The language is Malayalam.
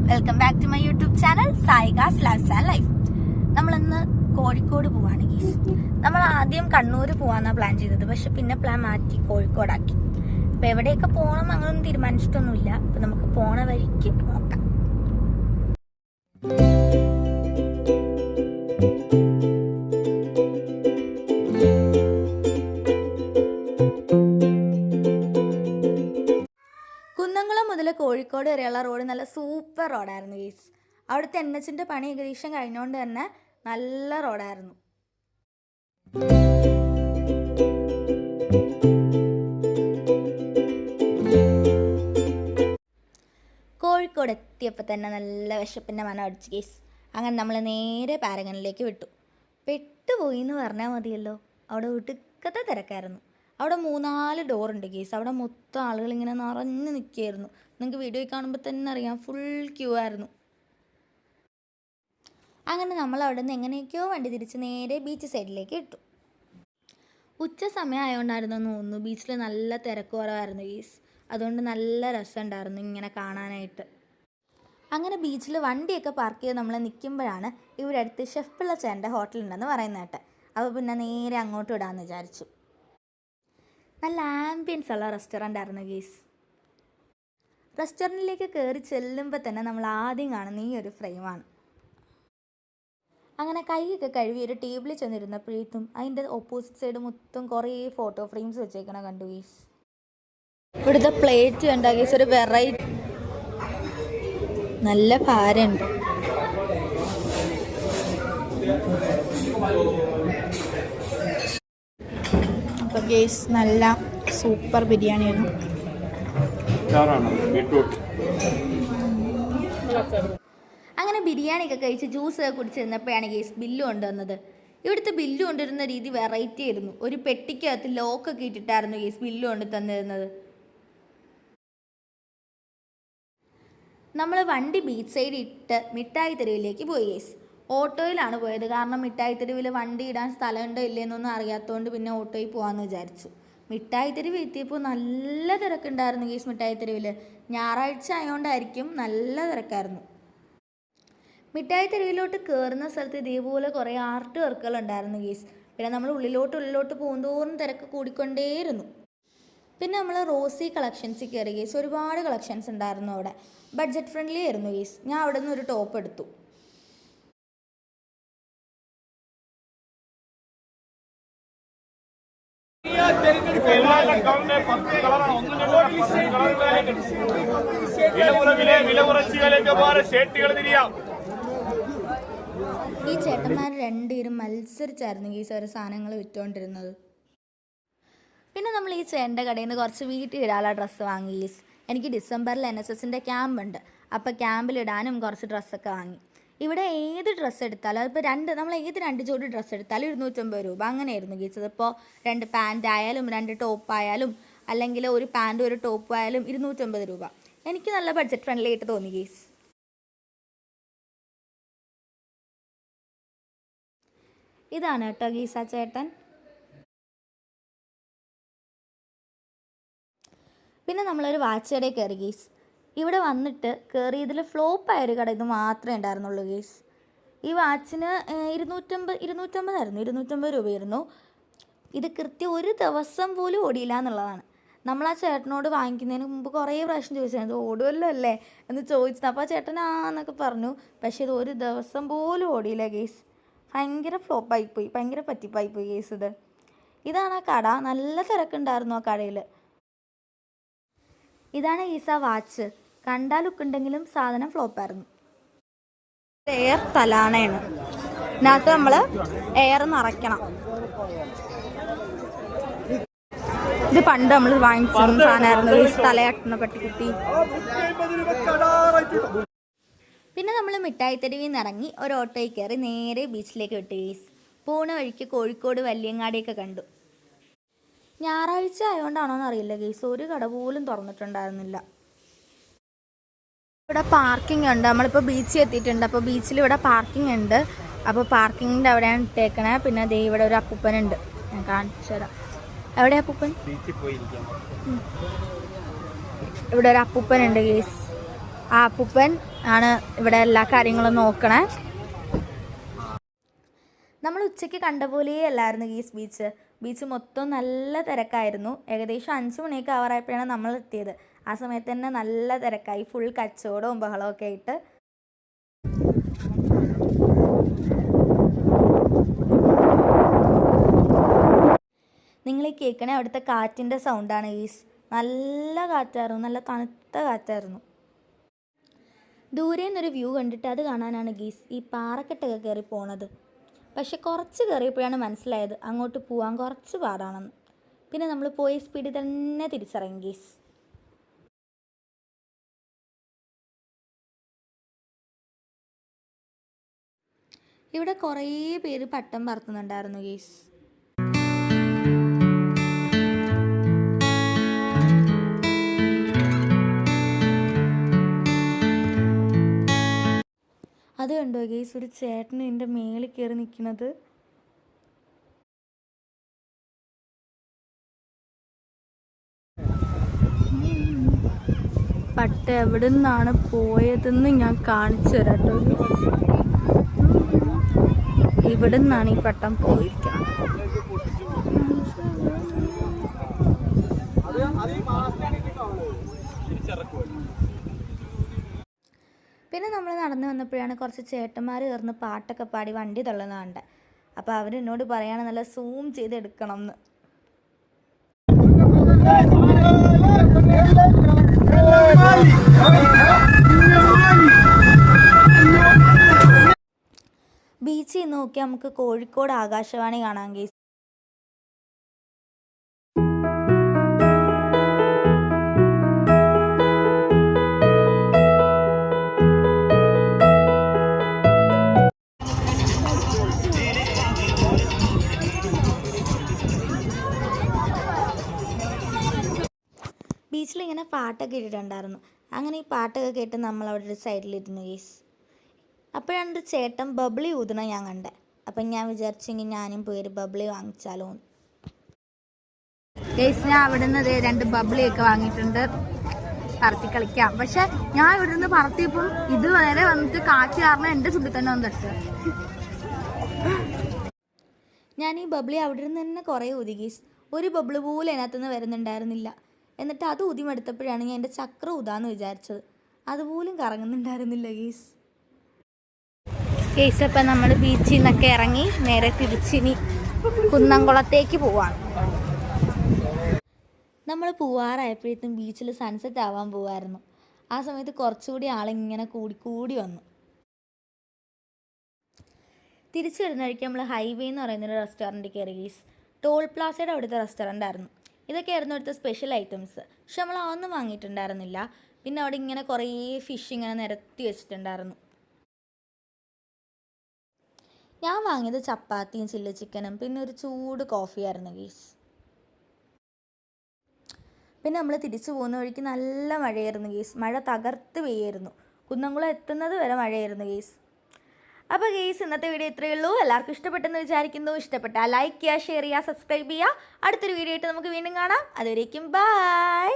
Welcome back to my YouTube channel സായികാസ് ലൈഫ് ആൻഡ് ലൈഫ്. നമ്മളിന്ന് കോഴിക്കോട് പോവാണ് ഗീസ്. നമ്മൾ ആദ്യം കണ്ണൂർ പോവാന്നാണ് പ്ലാൻ ചെയ്തത്, പക്ഷെ പിന്നെ പ്ലാൻ മാറ്റി കോഴിക്കോടാക്കി. അപ്പൊ എവിടെയൊക്കെ പോകണം അങ്ങനൊന്നും തീരുമാനിച്ചിട്ടൊന്നുമില്ല. അപ്പൊ നമുക്ക് പോണ വഴിക്ക് നോക്കാം. കുന്നംകുളം മുതൽ കോഴിക്കോട് വരെയുള്ള റോഡ് നല്ല സൂപ്പർ റോഡായിരുന്നു ഗീസ്. അവിടുത്തെ NH-ന്റെ പണി ഏകദേശം കഴിഞ്ഞുകൊണ്ട് തന്നെ നല്ല റോഡായിരുന്നു. കോഴിക്കോട് എത്തിയപ്പോൾ തന്നെ നല്ല വിശപ്പിൻ്റെ മനം അടിച്ചു ഗീസ്. അങ്ങനെ നമ്മൾ നേരെ പാരഗണിലേക്ക് വിട്ടു. പെട്ടുപോയി എന്ന് പറഞ്ഞാൽ മതിയല്ലോ, അവിടെ ഒടുക്കത്തെ തിരക്കായിരുന്നു. അവിടെ 3-4 ഡോറുണ്ട് ഗീസ്. അവിടെ മൊത്തം ആളുകൾ ഇങ്ങനെ നിറഞ്ഞു നിൽക്കുകയായിരുന്നു. നിങ്ങൾക്ക് വീഡിയോ കാണുമ്പോൾ തന്നെ അറിയാം, ഫുൾ ക്യൂ ആയിരുന്നു. അങ്ങനെ നമ്മൾ അവിടെ നിന്ന് എങ്ങനെയൊക്കെയോ വണ്ടി തിരിച്ച് നേരെ ബീച്ച് സൈഡിലേക്ക് ഇട്ടു. ഉച്ച സമയം ആയതുകൊണ്ടായിരുന്നു തോന്നുന്നു ബീച്ചിൽ നല്ല തിരക്ക് കുറവായിരുന്നു ഗീസ്. അതുകൊണ്ട് നല്ല രസമുണ്ടായിരുന്നു ഇങ്ങനെ കാണാനായിട്ട്. അങ്ങനെ ബീച്ചിൽ വണ്ടിയൊക്കെ പാർക്ക് ചെയ്ത് നമ്മൾ നിൽക്കുമ്പോഴാണ് ഇവിടെ അടുത്ത് ഷെഫ് പിള്ളച്ചേൻ്റെ ഹോട്ടലുണ്ടെന്ന് പറയുന്നത് കേട്ടെ. അപ്പോൾ പിന്നെ നേരെ അങ്ങോട്ട് വിടാമെന്ന് വിചാരിച്ചു. നല്ല ആംബിയൻസ് ഉള്ള റെസ്റ്റോറൻ്റ് ആയിരുന്നു ഗീസ്. റെസ്റ്റോറൻറ്റിലേക്ക് കയറി ചെല്ലുമ്പോൾ തന്നെ നമ്മൾ ആദ്യം കാണുന്ന ഈ ഒരു ഫ്രെയിമാണ്. അങ്ങനെ കൈയൊക്കെ കഴുകി ഒരു ടേബിളിൽ ചെന്നിരുന്നപ്പോഴേക്കും അതിൻ്റെ ഓപ്പോസിറ്റ് സൈഡ് മൊത്തം കുറേ ഫോട്ടോ ഫ്രെയിംസ് വെച്ചേക്കണ കണ്ടു ഗീസ്. ഇവിടുത്തെ പ്ലേറ്റ് കണ്ടാ ഗീസ്, ഒരു വെറൈറ്റി നല്ല ഭാരമുണ്ട്. അപ്പോൾ ഗീസ് നല്ല സൂപ്പർ ബിരിയാണിയാണ്. അങ്ങനെ ബിരിയാണിയൊക്കെ കഴിച്ച് ജ്യൂസൊക്കെ കുടിച്ചിരുന്നപ്പോഴാണ് ഗീസ് ബില്ല് കൊണ്ടുവന്നത്. ഇവിടുത്തെ ബില്ല് കൊണ്ടുവരുന്ന രീതി വെറൈറ്റി ആയിരുന്നു. ഒരു പെട്ടിക്കകത്ത് ലോക്കൊക്കെ ഇട്ടിട്ടായിരുന്നു ഗീസ് ബില്ല് കൊണ്ട് തന്നിരുന്നത്. നമ്മൾ വണ്ടി ബീച്ച് സൈഡ് ഇട്ട് മിഠായി തെരുവിലേക്ക് പോയി ഗീസ്. ഓട്ടോയിലാണ് പോയത്, കാരണം മിഠായി തെരുവിൽ വണ്ടി ഇടാൻ സ്ഥലമുണ്ടോ ഇല്ലേന്നൊന്നും അറിയാത്തതുകൊണ്ട് പിന്നെ ഓട്ടോയിൽ പോകാമെന്ന് വിചാരിച്ചു. മിഠായി തെരുവ് എത്തിയപ്പോൾ നല്ല തിരക്കുണ്ടായിരുന്നു ഗീസ്. മിഠായി തെരുവിൽ ഞായറാഴ്ച ആയതുകൊണ്ടായിരിക്കും നല്ല തിരക്കായിരുന്നു. മിഠായി തെരുവിലോട്ട് കയറുന്ന സ്ഥലത്ത് ഇതേപോലെ കുറേ ആർട്ട് വർക്കുകൾ ഉണ്ടായിരുന്നു ഗീസ്. പിന്നെ നമ്മൾ ഉള്ളിലോട്ട് പോകുന്തോറും തിരക്ക് കൂടിക്കൊണ്ടേയിരുന്നു. പിന്നെ നമ്മൾ റോസി കളക്ഷൻസിൽ കയറി ഗീസ്. ഒരുപാട് കളക്ഷൻസ് ഉണ്ടായിരുന്നു അവിടെ. ബഡ്ജറ്റ് ഫ്രണ്ട്ലി ആയിരുന്നു ഗീസ്. ഞാൻ അവിടെ നിന്ന് ഒരു ടോപ്പ് എടുത്തു. ഈ ചേട്ടന്മാർ രണ്ടുപേരും മത്സരിച്ചായിരുന്നു ഗീസ് ഓരോ സാധനങ്ങൾ വിറ്റുകൊണ്ടിരുന്നത്. പിന്നെ നമ്മൾ ഈ ചേട്ടൻ്റെ കടയിൽ നിന്ന് കുറച്ച് വീട്ടിൽ ഇടാനുള്ള ഡ്രസ്സ് വാങ്ങി ഗീസ്. എനിക്ക് ഡിസംബറിൽ NSSൻ്റെ ക്യാമ്പ് ഉണ്ട്. അപ്പോൾ ക്യാമ്പിലിടാനും കുറച്ച് ഡ്രസ്സൊക്കെ വാങ്ങി. ഇവിടെ ഏത് ഡ്രസ്സ് എടുത്താലും അതിപ്പോൾ നമ്മൾ ഏത് 2 ജോഡി ഡ്രസ്സ് എടുത്താലും 250 രൂപ അങ്ങനെയായിരുന്നു ഗീസ്. അതിപ്പോൾ 2 പാൻറ്റ് ആയാലും 2 ടോപ്പ് ആയാലും അല്ലെങ്കിൽ ഒരു പാൻറ്റും ഒരു ടോപ്പ് ആയാലും 250 രൂപ. എനിക്ക് നല്ല ബഡ്ജറ്റ് ഫ്രണ്ട്ലി ആയിട്ട് തോന്നി ഗീസ്. ഇതാണ് കേട്ടോ ഗീസ ചേട്ടൻ. പിന്നെ നമ്മളൊരു വാച്ച് കടയിൽ കയറി ഗീസ്. ഇവിടെ വന്നിട്ട് കയറിയതിൽ ഫ്ലോപ്പായൊരു കട ഇത് മാത്രമേ ഉണ്ടായിരുന്നുള്ളൂ ഗീസ്. ഈ വാച്ചിന് 250 രൂപയായിരുന്നു. ഇത് കൃത്യം ഒരു ദിവസം പോലും ഓടിയില്ല എന്നുള്ളതാണ്. നമ്മൾ ആ ചേട്ടനോട് വാങ്ങിക്കുന്നതിന് മുമ്പ് കുറേ പ്രാവശ്യം ചോദിച്ചത് ഇത് ഓടുമല്ലോ അല്ലേ എന്ന് ചോദിച്ചത്. അപ്പോൾ ആ ചേട്ടൻ എന്നൊക്കെ പറഞ്ഞു. പക്ഷേ ഇത് ഒരു ദിവസം പോലും ഓടിയില്ല ഗീസ്. ഭയങ്കര ഫ്ലോപ്പായിപ്പോയി, ഭയങ്കര പറ്റിപ്പായിപ്പോയി ഗീസ്. ഇതാണ് ആ കട. നല്ല തിരക്കുണ്ടായിരുന്നു ആ കടയിൽ. ഇതാണ് ഗീസ വാച്ച്. കണ്ടാൽ ലുക്കുണ്ടെങ്കിലും സാധനം ഫ്ലോപ്പായിരുന്നു. എയർ തലാണയാണ്. ഇതിനകത്ത് നമ്മൾ എയർ നിറയ്ക്കണം. ഇത് പണ്ട് നമ്മൾ വാങ്ങിച്ച സാധനമായിരുന്നു ഈ തലയാട്ടുന്ന പട്ടിക്കുട്ടി. പിന്നെ നമ്മൾ മിഠായി തെരുവിൽ നിന്ന് ഇറങ്ങി ഒരു ഓട്ടോയിൽ കയറി നേരെ ബീച്ചിലേക്ക് വിട്ടു ഗീസ്. പോണ വഴിക്ക് കോഴിക്കോട് വല്യങ്ങാടിയൊക്കെ കണ്ടു. ഞായറാഴ്ച ആയതുകൊണ്ടാണോന്ന് അറിയില്ല ഗീസ്, ഒരു കട പോലും തുറന്നിട്ടുണ്ടായിരുന്നില്ല. ഇവിടെ പാർക്കിംഗ് ഉണ്ട്. നമ്മളിപ്പോൾ ബീച്ചിൽ എത്തിയിട്ടുണ്ട്. അപ്പോൾ ബീച്ചിൽ ഇവിടെ പാർക്കിംഗ് ഉണ്ട്. അപ്പോൾ പാർക്കിങ്ങിൻ്റെ അവിടെയാണ് ഇട്ടേക്കണേ. പിന്നെ ദേ ഇവിടെ ഒരു അപ്പൂപ്പനുണ്ട്, ഞാൻ കാണിച്ചു തരാം. എവിടെയാ അപ്പൂപ്പൻ? ഇവിടെ ഒരു അപ്പൂപ്പനുണ്ട് ഗീസ്. ആ അപ്പൂപ്പൻ ആണ് ഇവിടെ എല്ലാ കാര്യങ്ങളും നോക്കണേ. നമ്മൾ ഉച്ചയ്ക്ക് കണ്ട പോലെയേ അല്ലായിരുന്നു ഗീസ് ബീച്ച് മൊത്തം നല്ല തിരക്കായിരുന്നു. ഏകദേശം 5 മണിയൊക്കെ ആവാറായപ്പോഴാണ് നമ്മൾ എത്തിയത്. ആ സമയത്ത് തന്നെ നല്ല തിരക്കായി, ഫുൾ കച്ചവടവും ബഹളവും ഒക്കെ ആയിട്ട്. നിങ്ങൾ ഈ കേൾക്കണേ അവിടുത്തെ കാറ്റിൻ്റെ സൗണ്ടാണ് ഗീസ്. നല്ല കാറ്റായിരുന്നു, നല്ല തണുത്ത കാറ്റായിരുന്നു. ദൂരെ നിന്നൊരു വ്യൂ കണ്ടിട്ട് അത് കാണാനാണ് ഗീസ് ഈ പാറക്കെട്ടൊക്കെ കയറി പോണത്. പക്ഷെ കുറച്ച് കയറിയപ്പോഴാണ് മനസ്സിലായത് അങ്ങോട്ട് പോകാൻ കുറച്ച് പാടാണെന്ന്. പിന്നെ നമ്മൾ പോയ സ്പീഡിൽ തന്നെ തിരിച്ചിറങ്ങി ഗീസ്. ഇവിടെ കുറേ പേര് പട്ടം പറത്തുന്നുണ്ടായിരുന്നു ഗീസ്. അത് കണ്ടോ ഗീസ്, ഒരു ചേട്ടൻ എൻ്റെ മേളിൽ കയറി നിൽക്കുന്നത്. പട്ടം എവിടെ നിന്നാണ് പോയതെന്ന് ഞാൻ കാണിച്ചു തരാം കേട്ടോ. ഇവിടെ നിന്നാണ് ഈ പട്ടം പോയിരിക്കുന്നത്. പിന്നെ നമ്മൾ നടന്നു വന്നപ്പോഴാണ് കുറച്ച് ചേട്ടന്മാർ ചേർന്ന് പാട്ടൊക്കെ പാടി വണ്ടി തള്ളുന്ന കണ്ടത്. അപ്പോൾ അവരെന്നോട് പറയാണ് നല്ല സൂം ചെയ്ത് എടുക്കണം എന്ന്. ബീച്ചിൽ നോക്കി നമുക്ക് കോഴിക്കോട് ആകാശവാണി കാണാൻ ഗീസ്. ബീച്ചിലിങ്ങനെ പാട്ടൊക്കെ ഇട്ടിട്ടുണ്ടായിരുന്നു. അങ്ങനെ ഈ പാട്ടൊക്കെ കേട്ട് നമ്മൾ അവിടെ ഒരു സൈഡിലിരുന്നു ഗീസ്. അപ്പോഴാണ് ഒരു ചേട്ടൻ ബബിളി ഊതണം ഞാൻ കണ്ടത്. അപ്പം ഞാൻ വിചാരിച്ചെങ്കിൽ ഞാനും പോയി ഒരു ബബിളി വാങ്ങിച്ചാലോ. ഗീസ് ഞാൻ അവിടെ നിന്ന് 2 ബബിളിയൊക്കെ വാങ്ങിയിട്ടുണ്ട്, പറത്തി കളിക്കാം. പക്ഷെ ഞാൻ ഇവിടെ നിന്ന് പറത്തിയപ്പം ഇതുവരെ വന്നിട്ട് കാറ്റ് കാരണം എൻ്റെ ചുണ്ടിൽ തന്നെ വന്ന് തട്ടുക. ഞാൻ ഈ ബബിളി അവിടെ നിന്ന് തന്നെ കുറേ ഊതി ഗീസ്. ഒരു ബബിള് പോലും അതിനകത്തുനിന്ന് വരുന്നുണ്ടായിരുന്നില്ല. എന്നിട്ട് അത് ഊതിമെടുത്തപ്പോഴാണ് ഞാൻ എൻ്റെ ചക്ര ഊതാന്ന് വിചാരിച്ചത്. അതുപോലും കറങ്ങുന്നുണ്ടായിരുന്നില്ല ഗീസ്. അപ്പം നമ്മൾ ബീച്ചിൽ നിന്നൊക്കെ ഇറങ്ങി നേരെ തിരിച്ചിനി കുന്നംകുളത്തേക്ക് പോവാണ്. നമ്മൾ പോവാറായപ്പോഴത്തേക്കും ബീച്ചിൽ സൺസെറ്റ് ആവാൻ പോവായിരുന്നു. ആ സമയത്ത് കുറച്ചുകൂടി ആളിങ്ങനെ കൂടി വന്നു. തിരിച്ചു വരുന്ന വഴിക്ക് നമ്മൾ ഹൈവേ എന്ന് പറയുന്നൊരു റെസ്റ്റോറൻറ്റിൽ കയറി ഗീസ്. ടോൾ പ്ലാസയുടെ അവിടുത്തെ റെസ്റ്റോറൻ്റ് ആയിരുന്നു. ഇതൊക്കെയായിരുന്നു അവിടുത്തെ സ്പെഷ്യൽ ഐറ്റംസ്. പക്ഷെ നമ്മൾ അതൊന്നും വാങ്ങിയിട്ടുണ്ടായിരുന്നില്ല. പിന്നെ അവിടെ ഇങ്ങനെ കുറേ ഫിഷ് ഇങ്ങനെ നിരത്തി വെച്ചിട്ടുണ്ടായിരുന്നു. ഞാൻ വാങ്ങിയത് ചപ്പാത്തിയും ചില്ലി ചിക്കനും പിന്നെ ഒരു ചൂട് കോഫിയായിരുന്നു ഗീസ്. പിന്നെ നമ്മൾ തിരിച്ചു പോകുന്ന വഴിക്ക് നല്ല മഴയായിരുന്നു ഗീസ്. മഴ തകർത്ത് പെയ്യായിരുന്നു. കുന്നംകുളം എത്തുന്നത് വരെ മഴയായിരുന്നു ഗീസ്. അപ്പോൾ ഗീസ് ഇന്നത്തെ വീഡിയോ ഇത്രയേ ഉള്ളൂ. എല്ലാവർക്കും ഇഷ്ടപ്പെട്ടെന്ന് വിചാരിക്കുന്നു. ഇഷ്ടപ്പെട്ടാൽ ലൈക്ക് ചെയ്യുക, ഷെയർ ചെയ്യുക, സബ്സ്ക്രൈബ് ചെയ്യുക. അടുത്തൊരു വീഡിയോ ആയിട്ട് നമുക്ക് വീണ്ടും കാണാം. അതുവരേക്കും ബൈ.